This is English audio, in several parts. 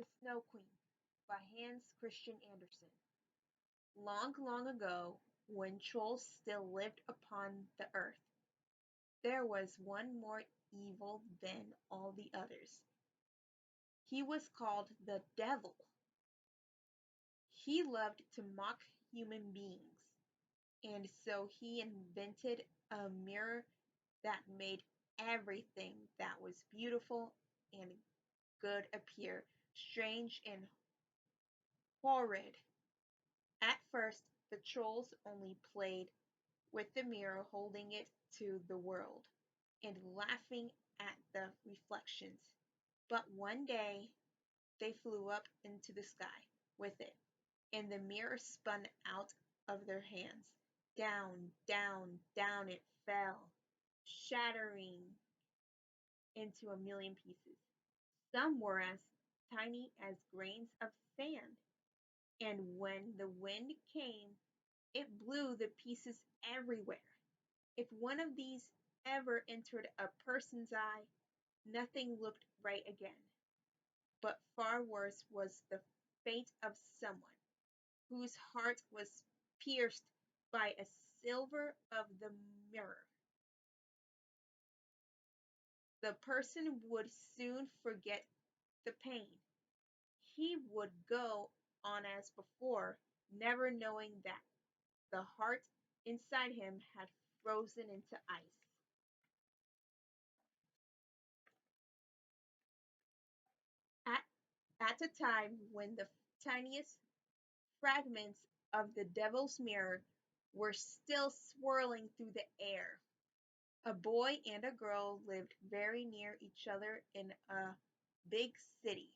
The Snow Queen by Hans Christian Andersen. Long, long ago, when trolls still lived upon the earth, there was one more evil than all the others. He was called the Devil. He loved to mock human beings, and so he invented a mirror that made everything that was beautiful and good appear strange and horrid. At first, the trolls only played with the mirror, holding it to the world and laughing at the reflections. But one day they flew up into the sky with it, and the mirror spun out of their hands. Down, down, down it fell, shattering into a million pieces. Some were as tiny as grains of sand, and when the wind came, it blew the pieces everywhere. If one of these ever entered a person's eye, nothing looked right again. But far worse was the fate of someone whose heart was pierced by a silver of the mirror. The person would soon forget the pain. He would go on as before, never knowing that the heart inside him had frozen into ice. At, at a time when the tiniest fragments of the devil's mirror were still swirling through the air, a boy and a girl lived very near each other in a big city.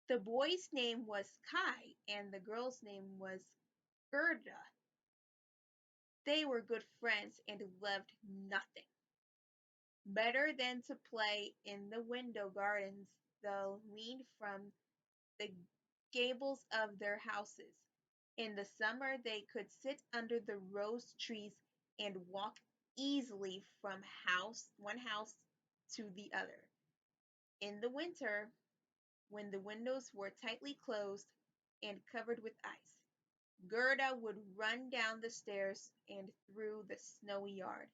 The boy's name was Kai and the girl's name was Gerda. They were good friends and loved nothing better than to play in the window gardens that leaned from the gables of their houses. In the summer, they could sit under the rose trees and walk easily from one house to the other. In the winter, when the windows were tightly closed and covered with ice, Gerda would run down the stairs and through the snowy yard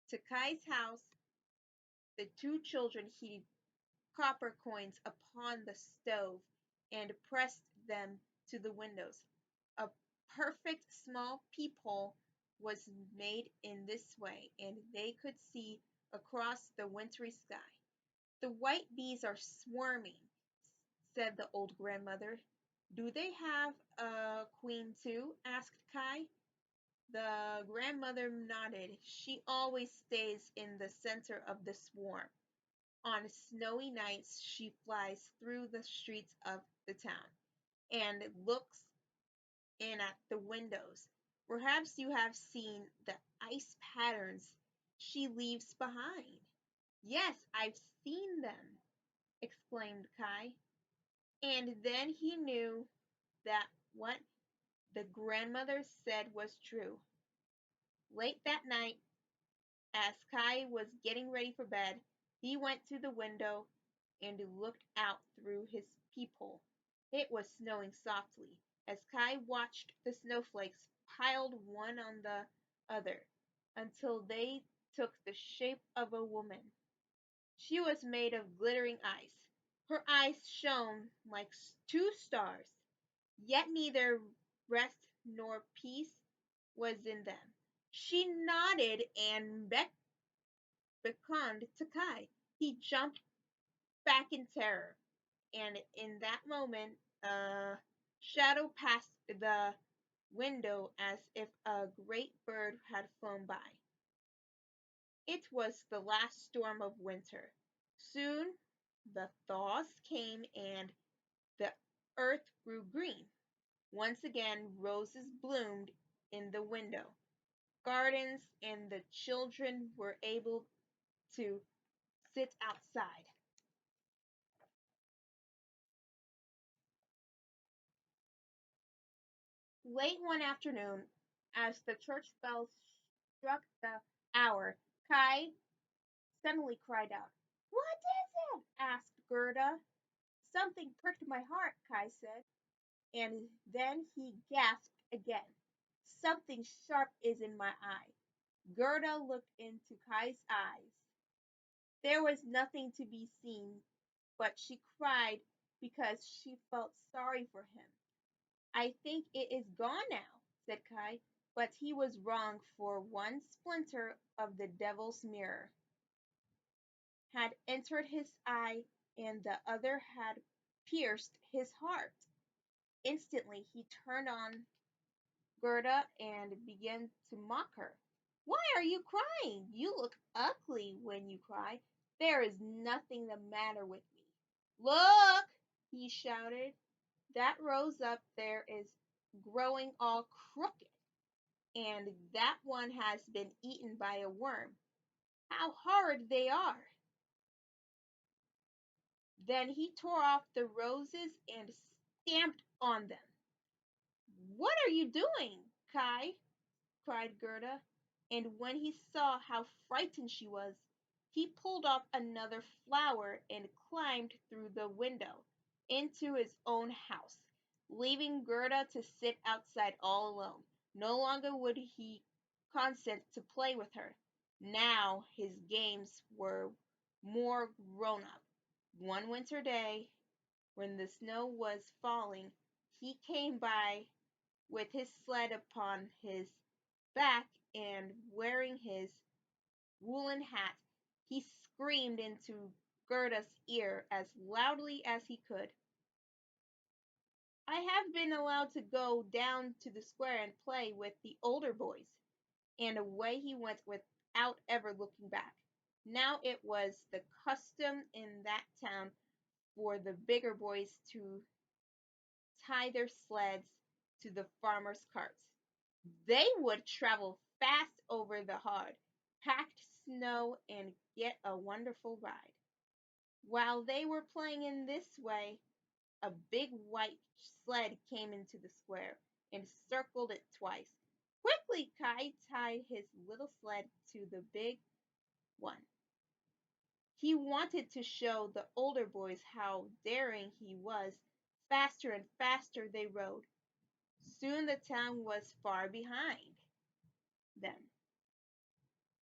to Kai's house. The two children heated copper coins upon the stove and pressed them to the windows. A perfect small peephole was made in this way, and they could see across the wintry sky. The white bees are swarming, said the old grandmother. Do they have a queen too? Asked Kai. The grandmother nodded. She always stays in the center of the swarm. On snowy nights, she flies through the streets of the town and looks in at the windows. Perhaps you have seen the ice patterns she leaves behind. Yes, I've seen them, exclaimed Kai. And then he knew that what the grandmother said was true. Late that night, as Kai was getting ready for bed, he went to the window and looked out through his peephole. It was snowing softly, as Kai watched the snowflakes piled one on the other until they took the shape of a woman. She was made of glittering ice. Her eyes shone like two stars, yet neither rest nor peace was in them. She nodded and beckoned to Kai. He jumped back in terror, and in that moment a shadow passed the window as if a great bird had flown by. It was the last storm of winter. Soon the thaws came and the earth grew green. Once again roses bloomed in the window gardens, and the children were able to sit outside. Late one afternoon, as the church bells struck the hour, Kai suddenly cried out. What is it? Asked Gerda. Something pricked my heart, Kai said, and then he gasped again. Something sharp is in my eye. Gerda looked into Kai's eyes. There was nothing to be seen, but she cried because she felt sorry for him. I think it is gone now, said Kai, but he was wrong, for one splinter of the devil's mirror had entered his eye and the other had pierced his heart. Instantly he turned on Gerda and began to mock her. Why are you crying? You look ugly when you cry. There is nothing the matter with me. Look, he shouted. That rose up there is growing all crooked, and that one has been eaten by a worm. How horrid they are! Then he tore off the roses and stamped on them. What are you doing, Kai? Cried Gerda, and when he saw how frightened she was, he pulled off another flower and climbed through the window into his own house, leaving Gerda to sit outside all alone. No longer would he consent to play with her. Now his games were more grown up. One winter day, when the snow was falling, he came by with his sled upon his back and wearing his woolen hat. He screamed into Gerda's ear as loudly as he could. I have been allowed to go down to the square and play with the older boys. And away he went without ever looking back. Now it was the custom in that town for the bigger boys to tie their sleds to the farmers' carts. They would travel fast over the hard, packed snow and get a wonderful ride. While they were playing in this way, a big white sled came into the square and circled it twice. Quickly, Kai tied his little sled to the big one. He wanted to show the older boys how daring he was. Faster and faster they rode. Soon the town was far behind them.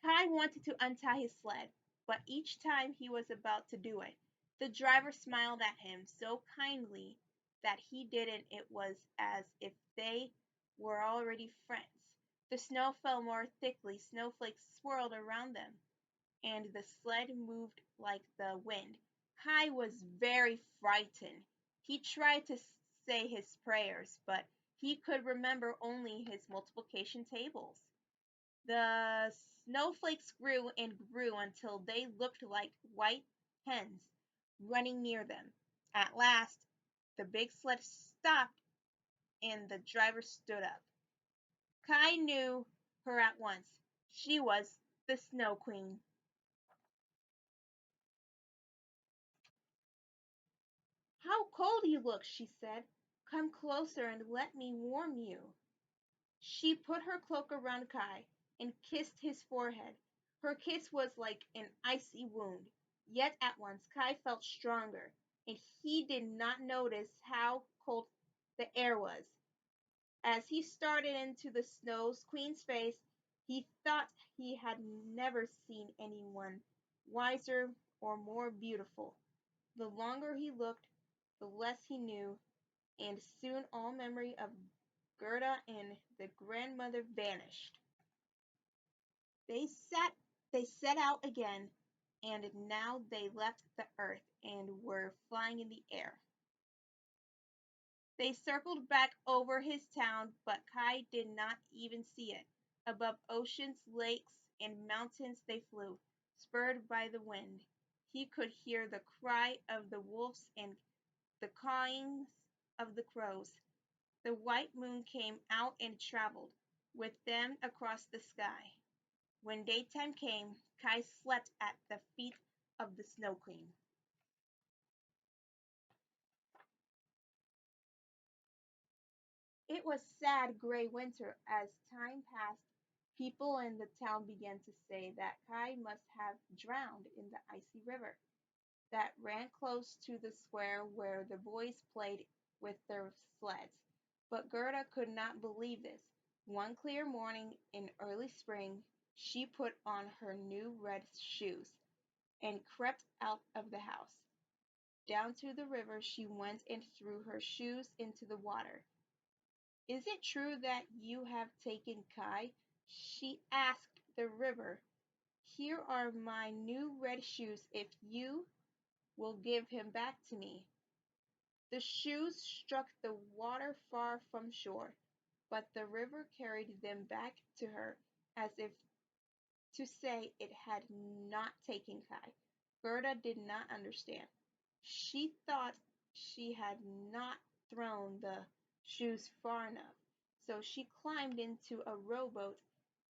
Kai wanted to untie his sled, but each time he was about to do it, the driver smiled at him so kindly that he didn't. It was as if they were already friends. The snow fell more thickly, snowflakes swirled around them, and the sled moved like the wind. Kai was very frightened. He tried to say his prayers, but he could remember only his multiplication tables. The snowflakes grew and grew until they looked like white hens running near them. At last, the big sled stopped and the driver stood up. Kai knew her at once. She was the Snow Queen. How cold you look, she said. Come closer and let me warm you. She put her cloak around Kai and kissed his forehead. Her kiss was like an icy wound. Yet at once Kai felt stronger, and he did not notice how cold the air was. As he started into the Snow Queen's face, he thought he had never seen anyone wiser or more beautiful. The longer he looked, the less he knew, and soon all memory of Gerda and the grandmother vanished. They set they set out again, and now they left the earth and were flying in the air. They circled back over his town, but Kai did not even see it. Above oceans, lakes, and mountains they flew, spurred by the wind. He could hear the cry of the wolves and the cawings of the crows. The white moon came out and traveled with them across the sky. When daytime came, Kai slept at the feet of the Snow Queen. It was sad gray winter. As time passed, people in the town began to say that Kai must have drowned in the icy river. that ran close to the square where the boys played with their sleds. But Gerda could not believe this. One clear morning in early spring, she put on her new red shoes and crept out of the house. Down to the river she went and threw her shoes into the water. "Is it true that you have taken Kai?" she asked the river. "Here are my new red shoes if you will give him back to me." The shoes struck the water far from shore, but the river carried them back to her as if to say it had not taken Kai. Gerda did not understand. She thought she had not thrown the shoes far enough, so she climbed into a rowboat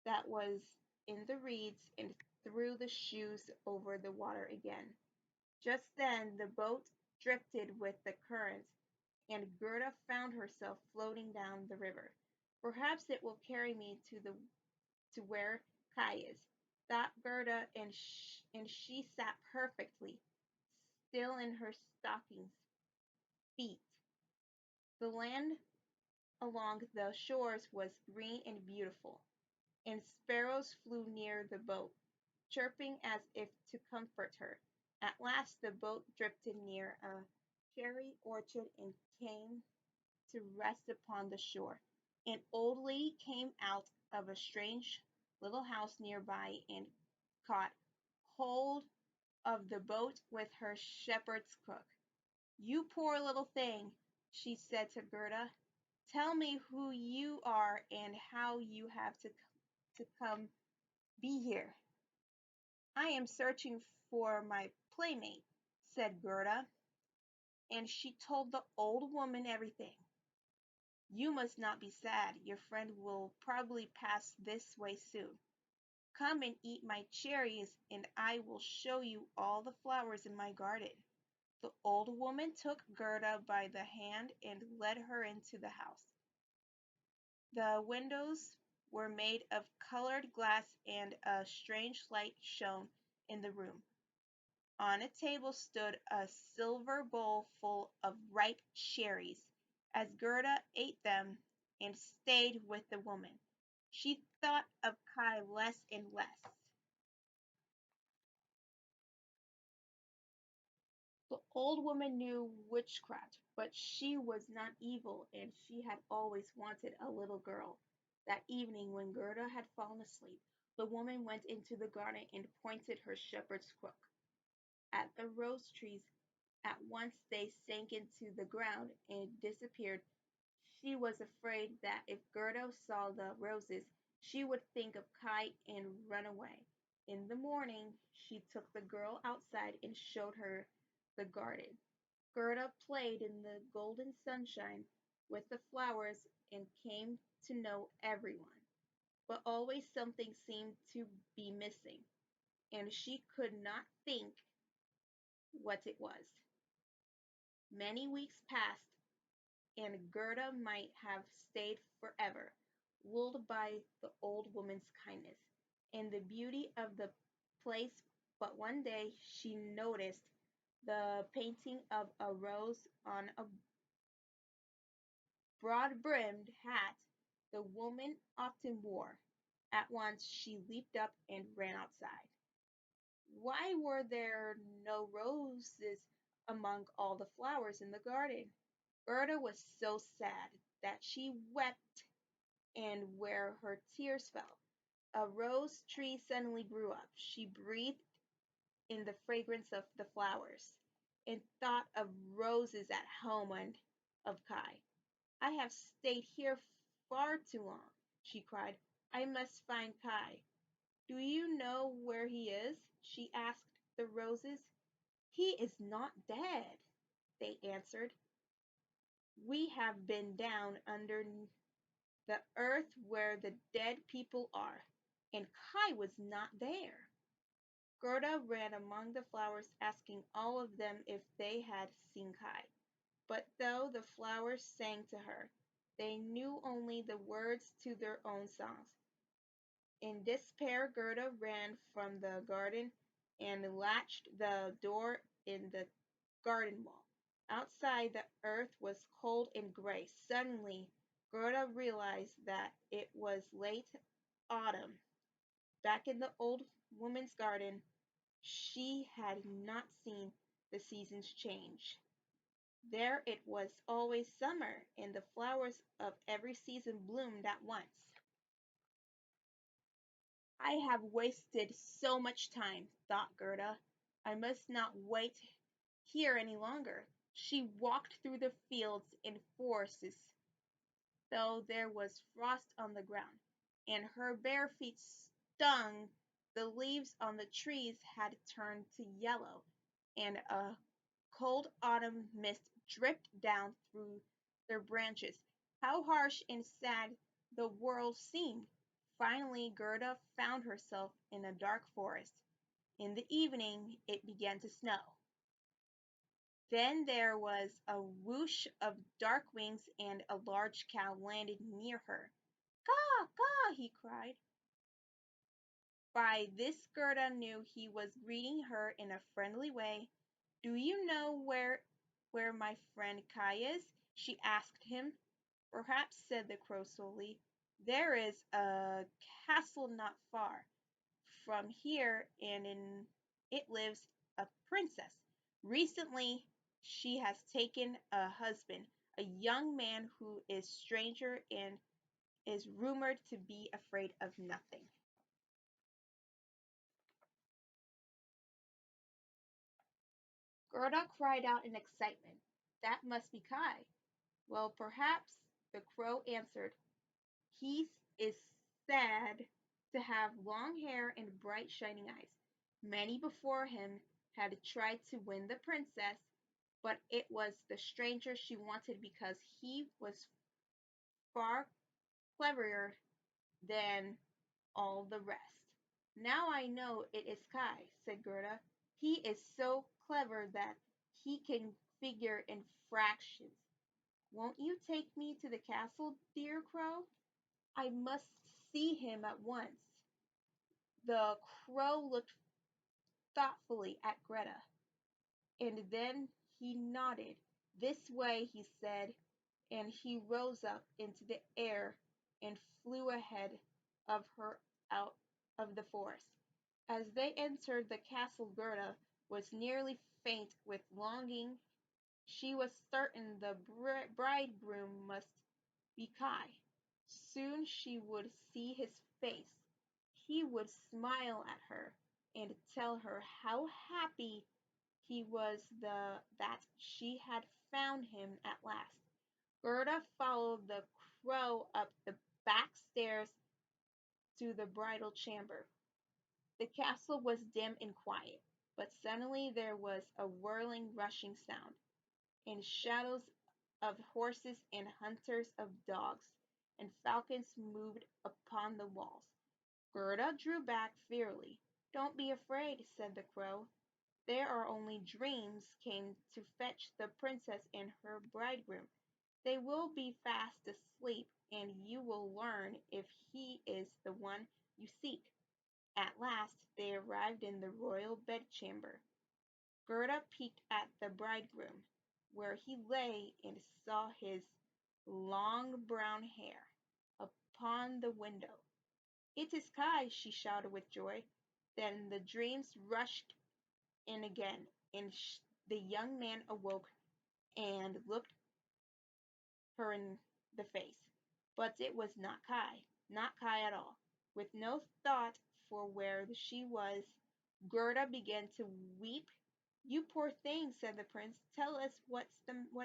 that was in the reeds and threw the shoes over the water again. Just then the boat drifted with the current, and Gerda found herself floating down the river. "Perhaps it will carry me to where Kai is," thought Gerda, and she sat perfectly still in her stockinged feet. The land along the shores was green and beautiful, and sparrows flew near the boat, chirping as if to comfort her. At last the boat drifted near a cherry orchard and came to rest upon the shore. An old lady came out of a strange little house nearby and caught hold of the boat with her shepherd's crook. "You poor little thing," she said to Gerda, "tell me who you are and how you have to come be here." "I am searching for my playmate," said Gerda, and she told the old woman everything. "You must not be sad. Your friend will probably pass this way soon. Come and eat my cherries, and I will show you all the flowers in my garden." The old woman took Gerda by the hand and led her into the house. The windows were made of colored glass, and a strange light shone in the room. On a table stood a silver bowl full of ripe cherries. As Gerda ate them and stayed with the woman, she thought of Kai less and less. The old woman knew witchcraft, but she was not evil, and she had always wanted a little girl. That evening, when Gerda had fallen asleep, the woman went into the garden and pointed her shepherd's crook at the rose trees. At once they sank into the ground and disappeared. She was afraid that if Gerda saw the roses, she would think of Kai and run away. In the morning, she took the girl outside and showed her the garden. Gerda played in the golden sunshine with the flowers and came to know everyone. But always something seemed to be missing, and she could not think what it was. Many weeks passed, and Gerda might have stayed forever, lulled by the old woman's kindness and the beauty of the place. But one day she noticed the painting of a rose on a broad-brimmed hat the woman often wore. At once she leaped up and ran outside. Why were there no roses among all the flowers in the garden? Gerda was so sad that she wept, and where her tears fell, a rose tree suddenly grew up. She breathed in the fragrance of the flowers and thought of roses at home and of Kai. "I have stayed here far too long," she cried. "I must find Kai." "Do you know where he is?" she asked the roses. "He is not dead," they answered. "We have been down under the earth where the dead people are, and Kai was not there." Gerda ran among the flowers, asking all of them if they had seen Kai. But though the flowers sang to her, they knew only the words to their own songs. In despair, Gerda ran from the garden and latched the door in the garden wall. Outside, the earth was cold and gray. Suddenly, Gerda realized that it was late autumn. Back in the old woman's garden, she had not seen the seasons change. There it was always summer, and the flowers of every season bloomed at once. I have wasted so much time, thought Gerda. I must not wait here any longer. She walked through the fields and forests, though there was frost on the ground, and her bare feet stung. The leaves on the trees had turned to yellow, and a cold autumn mist dripped down through their branches. How harsh and sad the world seemed! Finally Gerda found herself in a dark forest. In the evening it began to snow. Then there was a whoosh of dark wings and a large cow landed near her. "Caw, caw!" he cried. By this Gerda knew he was greeting her in a friendly way. "Do you know where my friend Kai is?" she asked him. "Perhaps," said the crow slowly. "There is a castle not far from here, and in it lives a princess. Recently she has taken a husband, a young man who is stranger and is rumored to be afraid of nothing." Gerda cried out in excitement. "That must be Kai." "Well, perhaps," the crow answered. "He is said to have long hair and bright shining eyes. Many before him had tried to win the princess, but it was the stranger she wanted because he was far cleverer than all the rest." "Now I know it is Kai," said Gerda. "He is so clever that he can figure in fractions. Won't you take me to the castle, dear crow? I must see him at once." The crow looked thoughtfully at Greta, and then he nodded. "This way," he said, and he rose up into the air and flew ahead of her out of the forest. As they entered the castle, Gerda was nearly faint with longing. She was certain the bridegroom must be Kai. Soon she would see his face. He would smile at her and tell her how happy he was that she had found him at last. Gerda followed the crow up the back stairs to the bridal chamber. The castle was dim and quiet, but suddenly there was a whirling, rushing sound, and shadows of horses and hunters of dogs and falcons moved upon the walls. Gerda drew back fearfully. "Don't be afraid," said the crow. "They are only dreams came to fetch the princess and her bridegroom. They will be fast asleep, and you will learn if he is the one you seek." At last they arrived in the royal bedchamber. Gerda peeked at the bridegroom, where he lay, and saw his long brown hair upon the window. "It is Kai!" she shouted with joy. Then the dreams rushed in again, and the young man awoke and looked her in the face. But it was not Kai, not Kai at all. With no thought for where she was, Gerda began to weep. "You poor thing," said the prince, "tell us what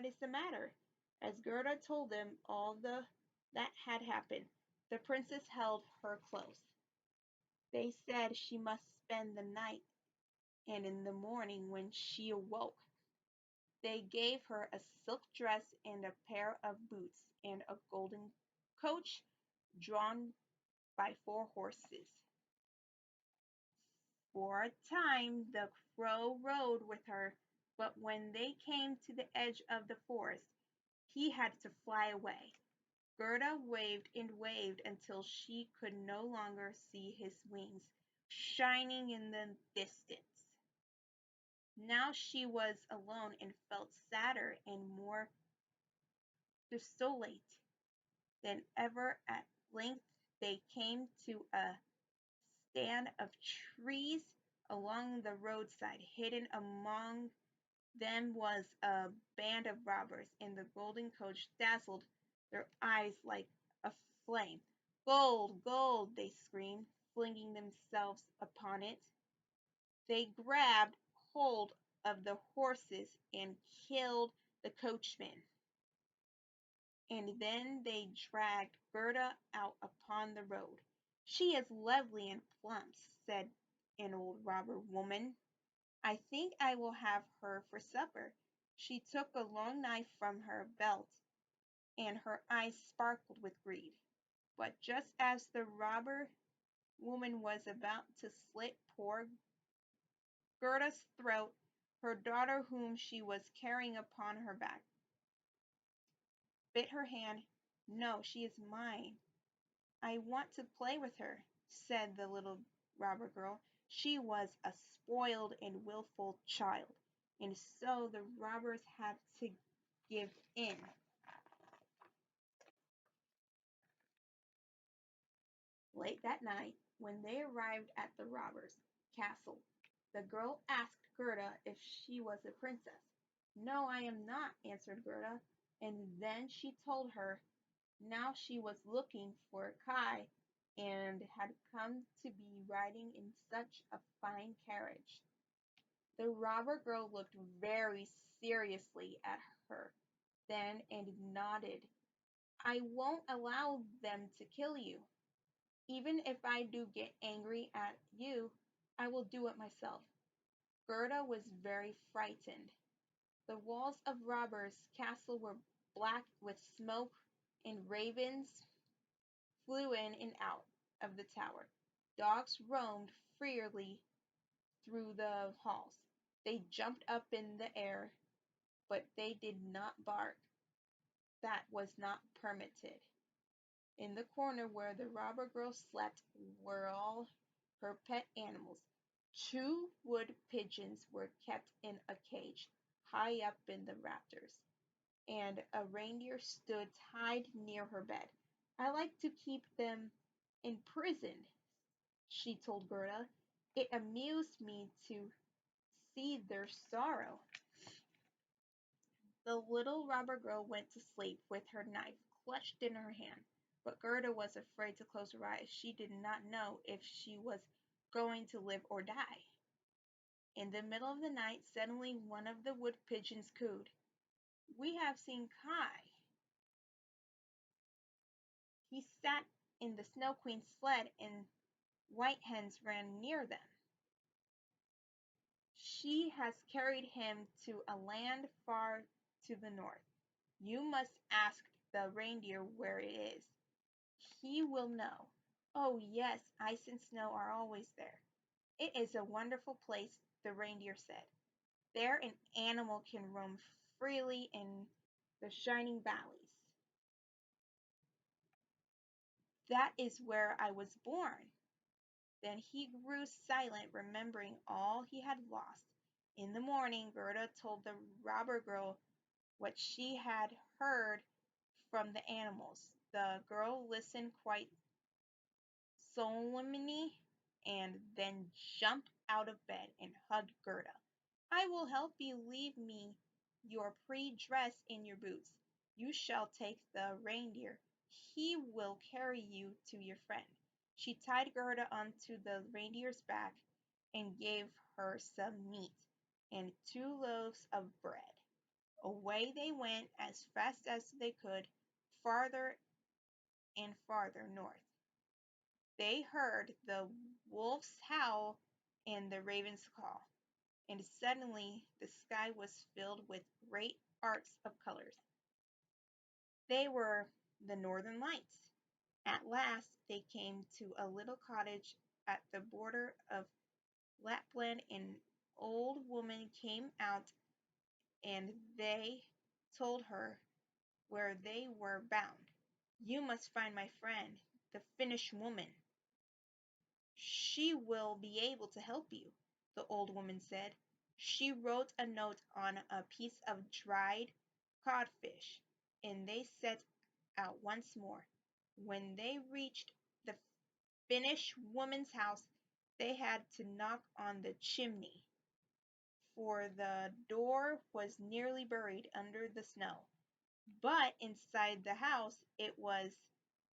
is the matter." As Gerda told them all that had happened, the princess held her close. They said she must spend the night, and in the morning when she awoke, they gave her a silk dress and a pair of boots and a golden coach drawn by 4 horses. For a time the crow rode with her, but when they came to the edge of the forest, he had to fly away. Gerda waved and waved until she could no longer see his wings shining in the distance. Now she was alone and felt sadder and more desolate than ever. At length they came to a stand of trees along the roadside. Hidden among them was a band of robbers, and the golden coach dazzled their eyes like a flame. Gold, gold, they screamed, flinging themselves upon it. They grabbed hold of the horses and killed the coachman. And then they dragged Gerda out upon the road. She is lovely and plump, said an old robber woman. I think I will have her for supper. She took a long knife from her belt, and her eyes sparkled with greed. But just as the robber woman was about to slit poor Gerda's throat, her daughter, whom she was carrying upon her back, bit her hand. No, she is mine. I want to play with her, said the little robber girl. She was a spoiled and wilful child, and so the robbers had to give in. Late that night, when they arrived at the robbers' castle, the girl asked Gerda if she was a princess. No, I am not, answered Gerda, and then she told her now she was looking for Kai and had come to be riding in such a fine carriage. The robber girl looked very seriously at her then and nodded. I won't allow them to kill you. Even if I do get angry at you, I will do it myself. Gerda was very frightened. The walls of robbers' castle were black with smoke, and ravens flew in and out of the tower. Dogs roamed freely through the halls. They jumped up in the air, but they did not bark. That was not permitted. In the corner where the robber girl slept were all her pet animals. Two wood pigeons were kept in a cage high up in the rafters, and a reindeer stood tied near her bed. I like to keep them imprisoned, she told Gerda. It amused me to see their sorrow. The little robber girl went to sleep with her knife clutched in her hand, but Gerda was afraid to close her eyes. She did not know if she was going to live or die. In the middle of the night, suddenly one of the wood pigeons cooed. We have seen Kai. He sat in the Snow Queen's sled, and white hens ran near them. She has carried him to a land far to the north. You must ask the reindeer where it is. He will know. Oh, yes, ice and snow are always there. It is a wonderful place, the reindeer said. There an animal can roam freely in the shining valleys. That is where I was born. Then he grew silent, remembering all he had lost. In the morning, Gerda told the robber girl what she had heard from the animals. The girl listened quite solemnly and then jumped out of bed and hugged Gerda. I will help you. Leave me your pretty dress and your boots. You shall take the reindeer. He will carry you to your friend. She tied Gerda onto the reindeer's back and gave her some meat and 2 loaves of bread. Away they went as fast as they could, farther and farther north. They heard the wolf's howl and the raven's call, and suddenly the sky was filled with great arcs of colors. They were the northern lights. At last they came to a little cottage at the border of Lapland. An old woman came out, and they told her where they were bound. You must find my friend, the Finnish woman. She will be able to help you, the old woman said. She wrote a note on a piece of dried codfish, and they set out once more. When they reached the Finnish woman's house, they had to knock on the chimney, for the door was nearly buried under the snow. But inside the house it was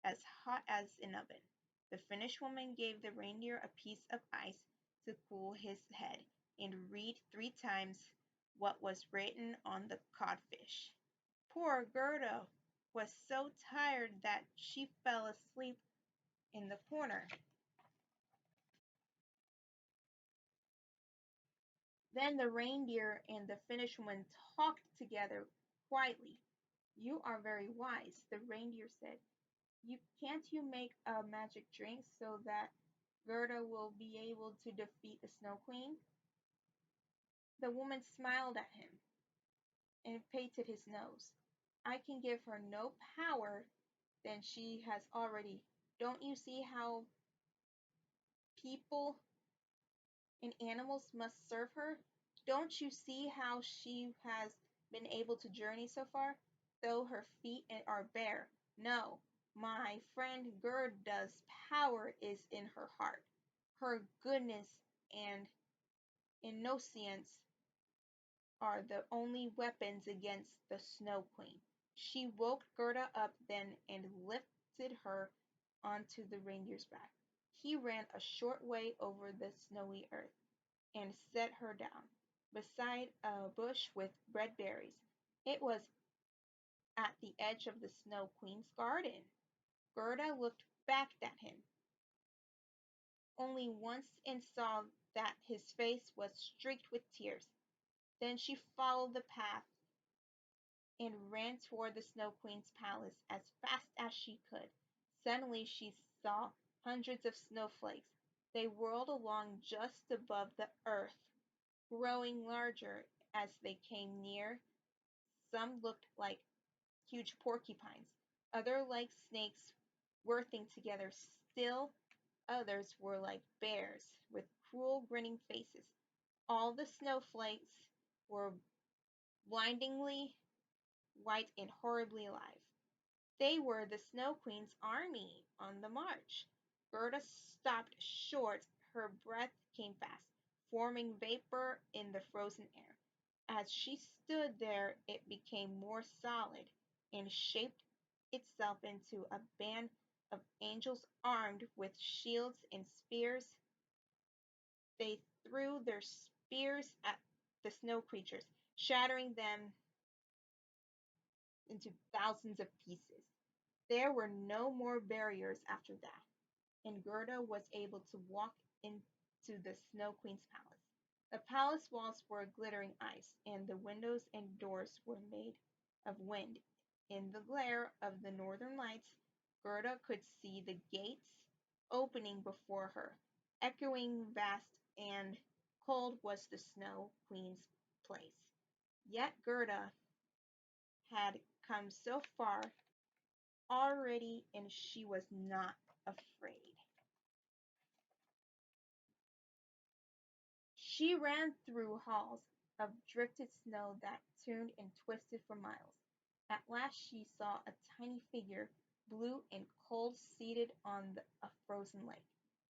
as hot as an oven. The Finnish woman gave the reindeer a piece of ice to cool his head, and read 3 times what was written on the codfish. Poor Gerda was so tired that she fell asleep in the corner. Then the reindeer and the Finnish woman talked together quietly. "You are very wise," the reindeer said. Can't you make a magic drink so that Gerda will be able to defeat the Snow Queen?" The woman smiled at him and patted his nose. "I can give her no power than she has already. Don't you see how people and animals must serve her? Don't you see how she has been able to journey so far, though her feet are bare? No, my friend Gerda's power is in her heart. Her goodness and innocence are the only weapons against the Snow Queen." She woke Gerda up then and lifted her onto the reindeer's back. He ran a short way over the snowy earth and set her down beside a bush with red berries. It was at the edge of the Snow Queen's garden. Gerda looked back at him only once and saw that his face was streaked with tears. Then she followed the path and ran toward the Snow Queen's palace as fast as she could. Suddenly she saw hundreds of snowflakes. They whirled along just above the earth, growing larger as they came near. Some looked like huge porcupines, others like snakes working together. Still others were like bears with cruel grinning faces. All the snowflakes were blindingly white and horribly alive. They were the Snow Queen's army on the march. Gerda stopped short. Her breath came fast, forming vapor in the frozen air. As she stood there, it became more solid and shaped itself into a band of angels armed with shields and spears. They threw their spears at the snow creatures, shattering them into thousands of pieces. There were no more barriers after that, and Gerda was able to walk into the Snow Queen's palace. The palace walls were glittering ice, and the windows and doors were made of wind. In the glare of the northern lights, Gerda could see the gates opening before her. Echoing vast and cold was the Snow Queen's place. Yet Gerda had come so far already, and she was not afraid. She ran through halls of drifted snow that turned and twisted for miles. At last she saw a tiny figure, blue and cold, seated on a frozen lake.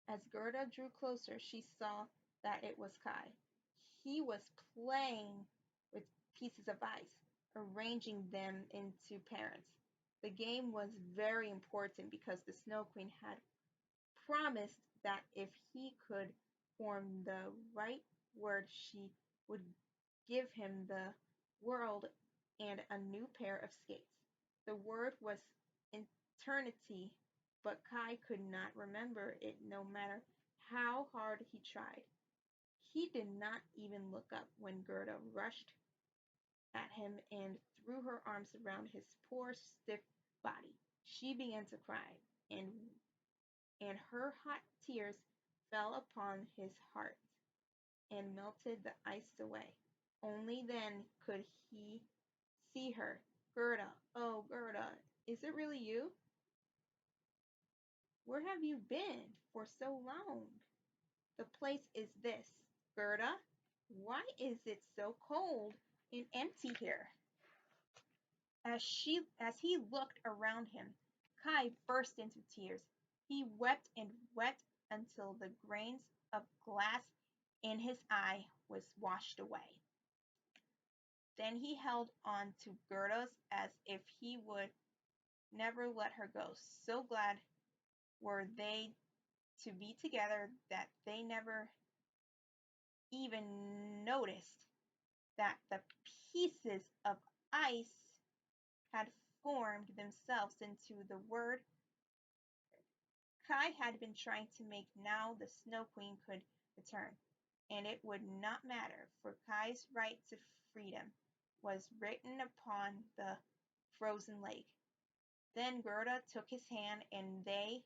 As Gerda drew closer, she saw that it was Kai. He was playing with pieces of ice, arranging them into parents. The game was very important because the Snow Queen had promised that if he could form the right word, she would give him the world and a new pair of skates. The word was eternity, but Kai could not remember it no matter how hard he tried. He did not even look up when Gerda rushed at him and threw her arms around his poor, stiff body. She began to cry, and her hot tears fell upon his heart and melted the ice away. Only then could he see her. "Gerda, oh Gerda, is it really you? Where have you been for so long?" "The place is this, Gerda. Why is it so cold and empty here? As he looked around him, Kai burst into tears. He wept and wept until the grains of glass in his eye was washed away. Then he held on to Gerda's as if he would never let her go. So glad were they to be together that they never even noticed that the pieces of ice had formed themselves into the word Kai had been trying to make. Now the Snow Queen could return, and it would not matter, for Kai's right to freedom was written upon the frozen lake. Then Gerda took his hand, and they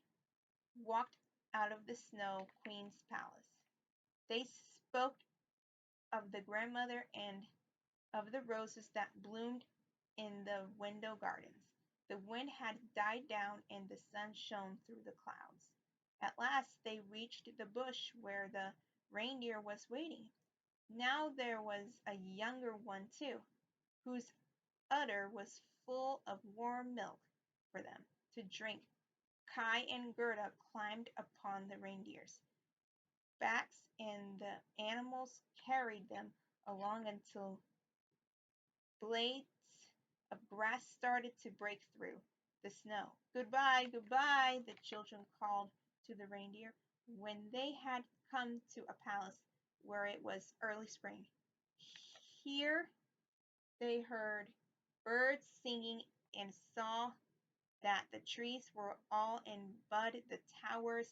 walked out of the Snow Queen's palace. They spoke of the grandmother and of the roses that bloomed in the window gardens. The wind had died down and the sun shone through the clouds. At last they reached the bush where the reindeer was waiting. Now there was a younger one too, whose udder was full of warm milk for them to drink. Kai and Gerda climbed upon the reindeer's backs, and the animals carried them along until blades of grass started to break through the snow. Goodbye, goodbye, the children called to the reindeer when they had come to a palace where it was early spring. Here they heard birds singing and saw that the trees were all in bud. The towers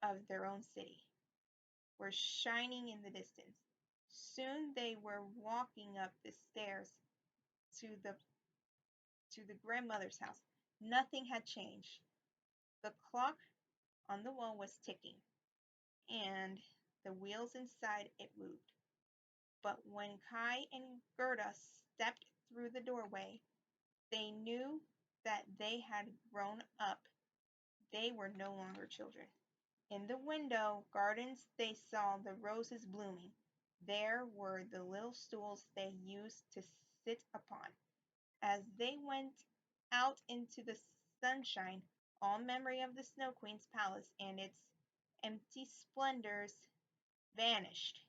of their own city were shining in the distance. Soon they were walking up the stairs to the grandmother's house. Nothing had changed. The clock on the wall was ticking, and the wheels inside it moved. But when Kai and Gerda stepped through the doorway, they knew that they had grown up. They were no longer children. In the window gardens they saw the roses blooming. There were the little stools they used to sit upon. As they went out into the sunshine, all memory of the Snow Queen's palace and its empty splendors vanished.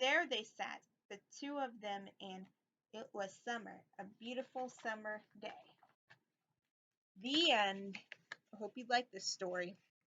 There they sat, the two of them, and it was summer, a beautiful summer day. The end. I hope you liked this story.